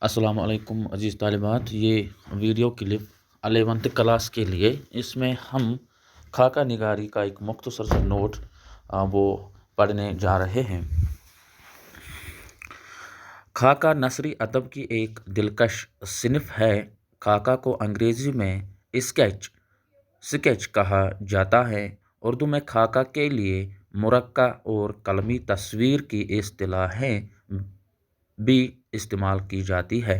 अस्सलाम वालेकुम अज़ीज़ तालिबात। ये वीडियो क्लिप 11th क्लास के लिए, इसमें हम खाका निगारी का एक मुख्तसर सा नोट वो पढ़ने जा रहे हैं। खाका नसरी अदब की एक दिलकश सिनफ है। खाका को अंग्रेज़ी में स्केच कहा जाता है। उर्दू में खाका के लिए मुरक्का और कलमी तस्वीर की इस्तिलाहें भी इस्तेमाल की जाती है।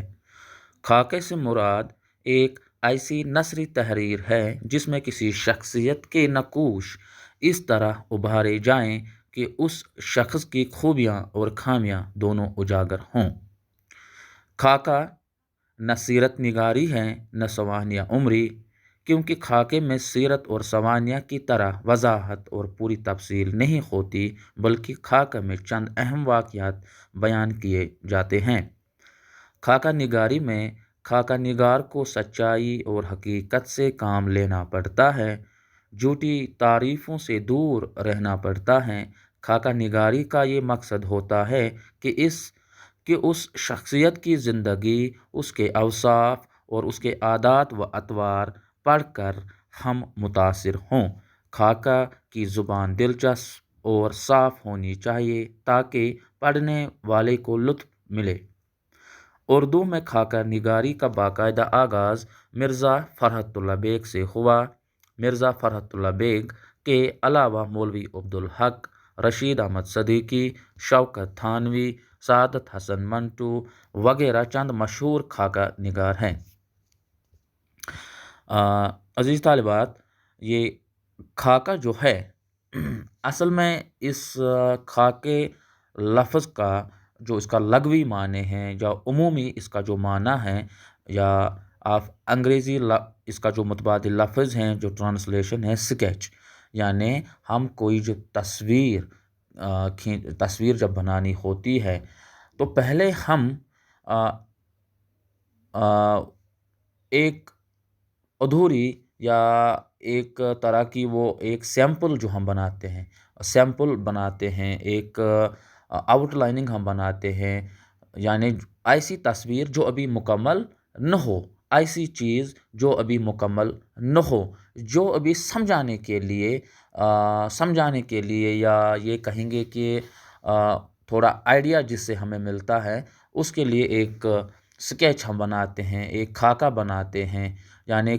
खाके से मुराद एक ऐसी नसरी तहरीर है जिसमें किसी शख्सियत के नकूश इस तरह उभारे जाएं कि उस शख्स की खूबियां और खामियां दोनों उजागर हों। खाका न सीरत निगारी है न सवानिया उमरी, क्योंकि खाके में सीरत और सवानिया की तरह वजाहत और पूरी तफसील नहीं होती, बल्कि खाका में चंद अहम वाक़यात बयान किए जाते हैं। खाका निगारी में खाका निगार को सच्चाई और हकीकत से काम लेना पड़ता है, झूठी तारीफ़ों से दूर रहना पड़ता है। खाका निगारी का ये मकसद होता है कि उस शख्सियत की ज़िंदगी, उसके अवसाफ और उसके आदात व अतवार पढ़कर हम मुतासिर हों। खाका की ज़ुबान दिलचस्प और साफ़ होनी चाहिए ताकि पढ़ने वाले को लुत्फ़ मिले। उर्दू में खाका निगारी का बाकायदा आगाज़ मिर्ज़ा फ़रहतुल्लाह बेग से हुआ। मिर्ज़ा फ़रहतुल्लाह बेग के अलावा मौलवी अब्दुल हक, रशीद अहमद सदीकी, शौकत थानवी, सादत हसन मंटू वगैरह चंद मशहूर खाका निगार हैं। अज़ीज़ तालिबात, ये खाका जो है असल में इस खाके लफ्ज़ का जो इसका लगवी माने हैं या उमूमी इसका जो माना है, या आप अंग्रेज़ी इसका जो मुतबादिल लफ्ज़ हैं, जो ट्रांसलेशन है स्केच, यानी हम कोई जो तस्वीर जब बनानी होती है तो पहले हम एक अधूरी या एक तरह की वो एक सैंपल जो हम बनाते हैं, एक आउटलाइनिंग हम बनाते हैं, यानी ऐसी तस्वीर जो अभी मुकम्मल न हो, ऐसी चीज़ जो अभी मुकम्मल न हो, जो अभी समझाने के लिए या ये कहेंगे कि थोड़ा आइडिया जिससे हमें मिलता है, उसके लिए एक स्केच हम बनाते हैं, एक खाका बनाते हैं। यानी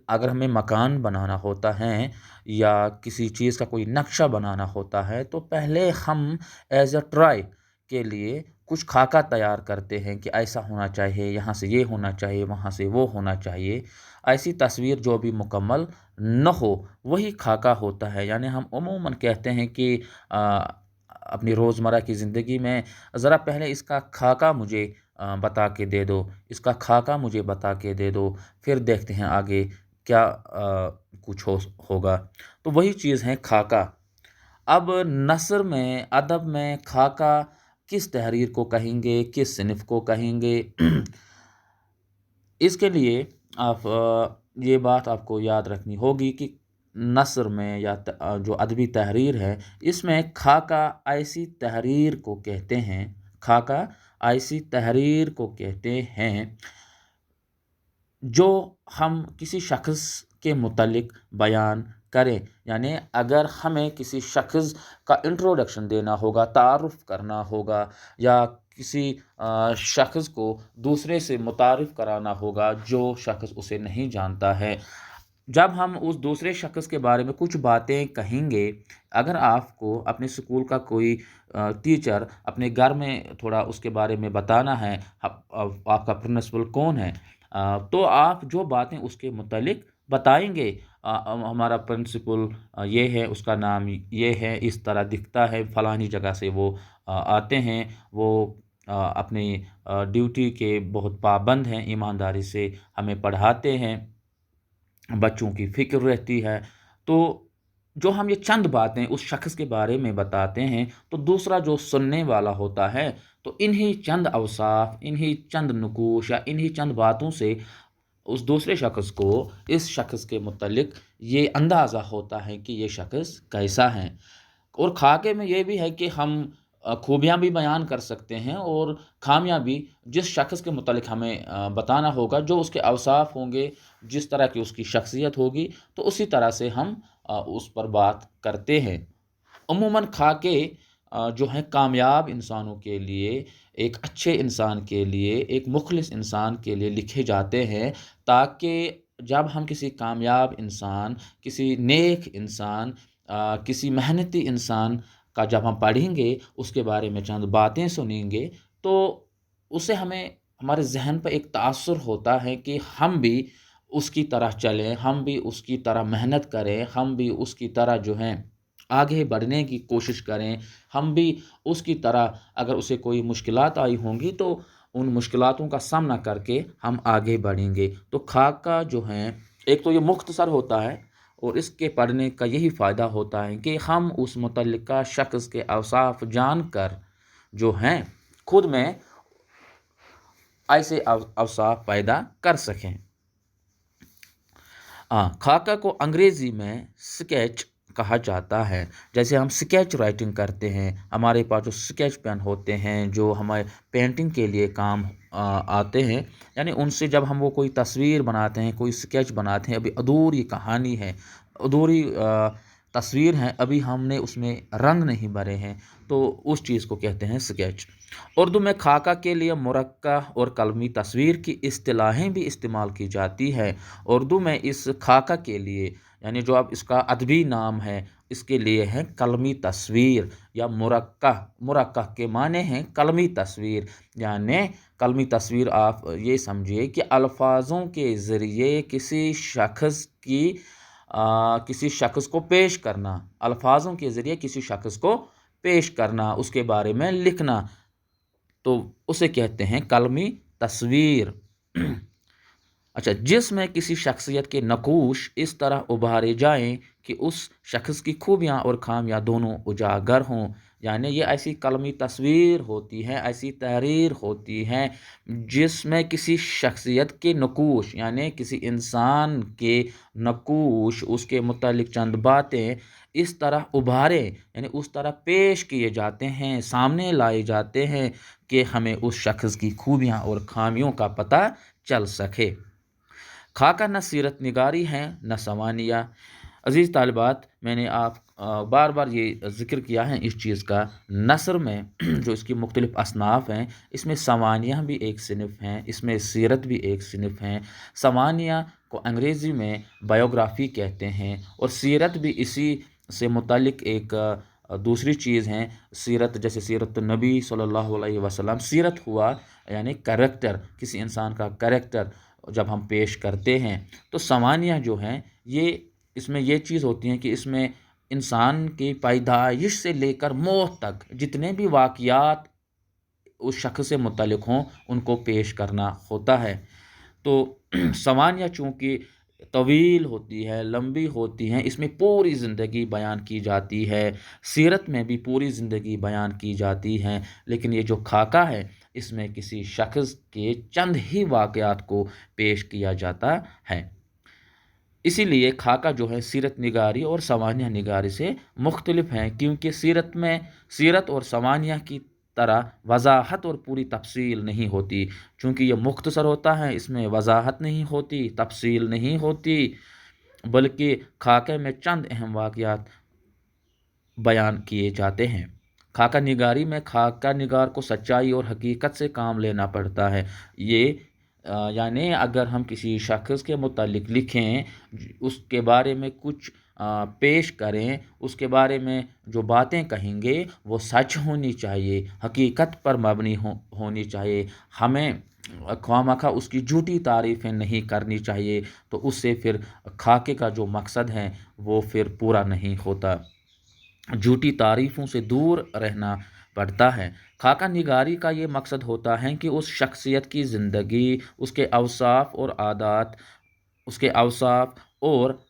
अगर हमें मकान बनाना होता है या किसी चीज़ का कोई नक्शा बनाना होता है, तो पहले हम एज अ ट्राई के लिए कुछ खाका तैयार करते हैं कि ऐसा होना चाहिए, यहाँ से ये होना चाहिए, वहाँ से वो होना चाहिए। ऐसी तस्वीर जो भी मुकम्मल न हो वही खाका होता है। यानी हम उमूमन कहते हैं कि अपनी रोज़मर्रा की ज़िंदगी में ज़रा पहले इसका खाका मुझे बता के दे दो, इसका खाका मुझे बता के दे दो, फिर देखते हैं आगे क्या कुछ होगा। तो वही चीज़ है खाका। अब नस्र में, अदब में खाका किस तहरीर को कहेंगे, किस सिनफ को कहेंगे? इसके लिए ये बात आपको याद रखनी होगी कि नस्र में या जो अदबी तहरीर है, इसमें खाका ऐसी तहरीर को कहते हैं, खाका ऐसी तहरीर को कहते हैं जो हम किसी शख्स के मुतल्लिक बयान करें। यानी अगर हमें किसी शख्स का इंट्रोडक्शन देना होगा, तारुफ़ करना होगा, या किसी शख्स को दूसरे से मुतारिफ़ कराना होगा जो शख्स उसे नहीं जानता है, जब हम उस दूसरे शख्स के बारे में कुछ बातें कहेंगे, अगर आपको अपने स्कूल का कोई टीचर अपने घर में थोड़ा उसके बारे में बताना है, आपका प्रिंसिपल कौन है, तो आप जो बातें उसके मुतालिक बताएंगे, हमारा प्रिंसिपल ये है, उसका नाम ये है, इस तरह दिखता है, फलानी जगह से वो आते हैं, वो अपनी ड्यूटी के बहुत पाबंद हैं, ईमानदारी से हमें पढ़ाते हैं, बच्चों की फ़िक्र रहती है। तो जो हम ये चंद बातें उस शख्स के बारे में बताते हैं, तो दूसरा जो सुनने वाला होता है, तो इन्हीं चंद अवसाफ, इन्हीं चंद नुकूश या इन्हीं चंद बातों से उस दूसरे शख्स को इस शख्स के मुतल्लिक ये अंदाज़ा होता है कि ये शख्स कैसा है। और खाके में ये भी है कि हम खूबियाँ भी बयान कर सकते हैं और खामियाँ भी। जिस शख़्स के मुतालिक हमें बताना होगा, जो उसके अवसाफ़ होंगे, जिस तरह की उसकी शख्सियत होगी, तो उसी तरह से हम उस पर बात करते हैं। अमूमन खाके जो हैं कामयाब इंसानों के लिए, एक अच्छे इंसान के लिए, एक मुखलिस इंसान के लिए लिखे जाते हैं, ताकि जब हम किसी कामयाब इंसान, किसी नेक इंसान, किसी मेहनती इंसान का जब हम पढ़ेंगे, उसके बारे में चंद बातें सुनेंगे, तो उससे हमें हमारे ज़हन पर एक तासुर होता है कि हम भी उसकी तरह चलें, हम भी उसकी तरह मेहनत करें, हम भी उसकी तरह जो हैं आगे बढ़ने की कोशिश करें, हम भी उसकी तरह, अगर उसे कोई मुश्किलात आई होंगी तो उन मुश्किलातों का सामना करके हम आगे बढ़ेंगे। तो खाका जो हैं, एक तो ये मुख्तसर होता है और इसके पढ़ने का यही फ़ायदा होता है कि हम उस मुतल्लिका शख्स के औसाफ जानकर जो हैं खुद में ऐसे औसाफ पैदा कर सकें। खाका को अंग्रेज़ी में स्केच कहा जाता है। जैसे हम स्केच राइटिंग करते हैं, हमारे पास जो स्केच पेन होते हैं, जो हमारे पेंटिंग के लिए काम आते हैं, यानी उनसे जब हम वो कोई तस्वीर बनाते हैं, कोई स्केच बनाते हैं, अभी अधूरी कहानी है, अधूरी तस्वीर है, अभी हमने उसमें रंग नहीं भरे हैं, तो उस चीज़ को कहते हैं स्केच। उर्दू में खाका के लिए मुरक्का और कलमी तस्वीर की इस्तिलाहें भी इस्तेमाल की जाती है। उर्दू में इस खाका के लिए, यानी जो अब इसका अदबी नाम है, इसके लिए है कलमी तस्वीर या मुरक्का। मुरक्का के माने हैं कलमी तस्वीर, यानी कलमी तस्वीर आप ये समझिए कि अल्फाजों के ज़रिए किसी शख्स को पेश करना, अल्फाजों के ज़रिए किसी शख्स को पेश करना, उसके बारे में लिखना, तो उसे कहते हैं कलमी तस्वीर। अच्छा, जिसमें किसी शख्सियत के नकूश इस तरह उभारे जाएं कि उस शख्स की खूबियाँ और खामियाँ दोनों उजागर हों, यानी ये ऐसी कलमी तस्वीर होती है, ऐसी तहरीर होती है जिसमें किसी शख्सियत के नकूश, यानी किसी इंसान के नकूश, उसके मुतालिक चंद बातें इस तरह उभारे, यानी उस तरह पेश किए जाते हैं, सामने लाए जाते हैं कि हमें उस शख्स की खूबियाँ और खामियों का पता चल सके। खाका न सीरत निगारी है न सवानिया। अज़ीज़ तालिबात, मैंने आप बार बार ये ज़िक्र किया है इस चीज़ का, नसर में जो इसकी मुख्तलिफ़ असनाफ़ हैं, इसमें सवानिया भी एक सिनफ़ हैं, इसमें सीरत भी एक सिनफ़ हैं। सवानिया को अंग्रेज़ी में बायोग्राफ़ी कहते हैं और सीरत भी इसी से मुतालिक एक दूसरी चीज़ हैं। सीरत जैसे सीरत नबी सल्लल्लाहु अलैहि वसल्लम, सीरत हुआ यानी करैक्टर, किसी इंसान का करैक्टर जब हम पेश करते हैं। तो सवानियाँ जो हैं, ये इसमें ये चीज़ होती हैं कि इसमें इंसान की पैदाइश से लेकर मौत तक जितने भी वाक़यात उस शख्स से मुतल्लिक़ हों, उनको पेश करना होता है। तो सवानियाँ चूँकि तवील होती है, लंबी होती हैं, इसमें पूरी ज़िंदगी बयान की जाती है, सीरत में भी पूरी ज़िंदगी बयान की जाती है, लेकिन ये जो खाका है, इसमें किसी शख्स के चंद ही वाक़यात को पेश किया जाता है। इसीलिए खाका जो है सीरत निगारी और सवानिया निगारी से मुख्तलिफ हैं, क्योंकि सीरत और सवानिया की तरह वज़ाहत और पूरी तफसील नहीं होती। चूँकि ये मुख्तसर होता है, इसमें वज़ाहत नहीं होती, तफसील नहीं होती, बल्कि खाके में चंद अहम वाक़यात बयान किए जाते हैं। खाका निगारी में खाका निगार को सच्चाई और हकीकत से काम लेना पड़ता है। ये यानी अगर हम किसी शख्स के मुतालिक लिखें, उसके बारे में कुछ पेश करें, उसके बारे में जो बातें कहेंगे वो सच होनी चाहिए, हकीकत पर मबनी होनी चाहिए। हमें ख्वामखा उसकी झूठी तारीफ़ें नहीं करनी चाहिए, तो उससे फिर खाके का जो मकसद है वो फिर पूरा नहीं होता। झूठी तारीफ़ों से दूर रहना पड़ता है। खाका निगारी का ये मकसद होता है कि उस शख्सियत की ज़िंदगी, उसके अवसाफ और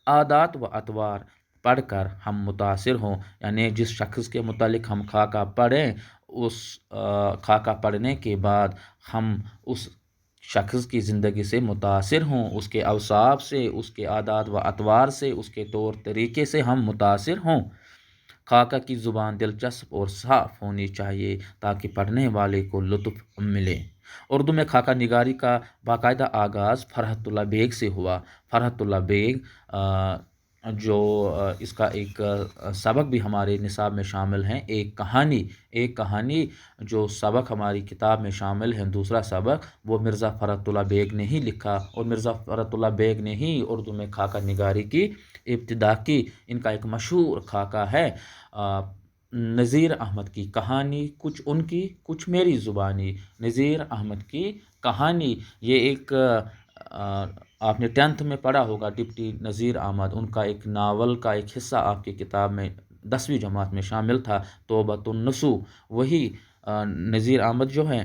आदात व अतवार पढ़कर हम मुतासिर हों, यानी जिस शख्स के मुतालिक हम खाका पढ़ें, उस खाका पढ़ने के बाद हम उस शख्स की ज़िंदगी से मुतासिर हों, उसके अवसाफ से, उसके आदात व अतवार से, उसके तौर तरीके से हम मुतासिर हों। خاکہ کی زبان دلچسپ اور صاف ہونی چاہیے تاکہ پڑھنے والے کو لطف ملے۔ اردو میں خاکہ نگاری کا باقاعدہ آغاز فرحت اللہ بیگ سے ہوا۔ فرحت اللہ بیگ جو اس کا ایک سبق بھی ہمارے نصاب میں شامل ہیں، ایک کہانی جو سبق ہماری کتاب میں شامل ہے، دوسرا سبق وہ مرزا فرحت اللہ بیگ نے ہی لکھا، اور مرزا فرحت اللہ بیگ نے ہی اردو میں خاکہ نگاری کی ابتدا کی۔ ان کا ایک مشہور خاکہ ہے نذیر احمد کی کہانی، کچھ ان کی کچھ میری زبانی۔ نذیر احمد کی کہانی، یہ ایک آپ نے 10th میں پڑھا ہوگا، ڈپٹی نذیر احمد، ان کا ایک ناول کا ایک حصہ آپ کی کتاب میں 10ویں جماعت میں شامل تھا، توبۃ النصوح۔ وہی نذیر احمد جو ہیں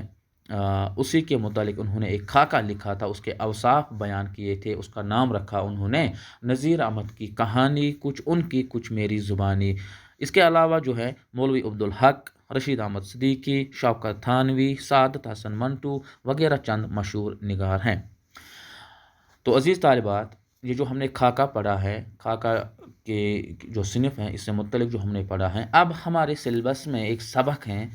اسی کے متعلق انہوں نے ایک خاکہ لکھا تھا، اس کے اوصاف بیان کیے تھے، اس کا نام رکھا انہوں نے نذیر احمد کی کہانی، کچھ ان کی کچھ میری زبانی۔ اس کے علاوہ جو ہے مولوی عبدالحق، رشید احمد صدیقی، شوکت تھانوی، سعادت حسن منٹو وغیرہ چند مشہور نگار ہیں۔ تو عزیز طالبات، یہ جو ہم نے خاکہ پڑھا ہے، خاکہ کے جو صنف ہیں اس سے متعلق جو ہم نے پڑھا ہے، اب ہمارے سلیبس میں ایک سبق ہیں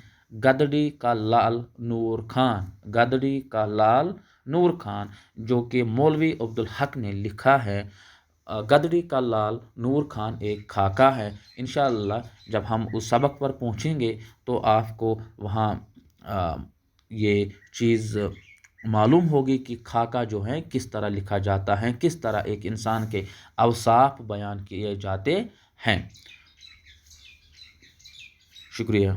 گدڑی کا لال نور خان۔ گدڑی کا لال نور خان جو کہ مولوی عبدالحق نے لکھا ہے۔ گدڑی کا لال نور خان ایک خاکہ ہے۔ انشاءاللہ جب ہم اس سبق پر پہنچیں گے تو آپ کو وہاں یہ چیز معلوم ہوگی کہ خاکہ جو ہے کس طرح لکھا جاتا ہے، کس طرح ایک انسان کے اوصاف بیان کیے جاتے ہیں۔ شکریہ۔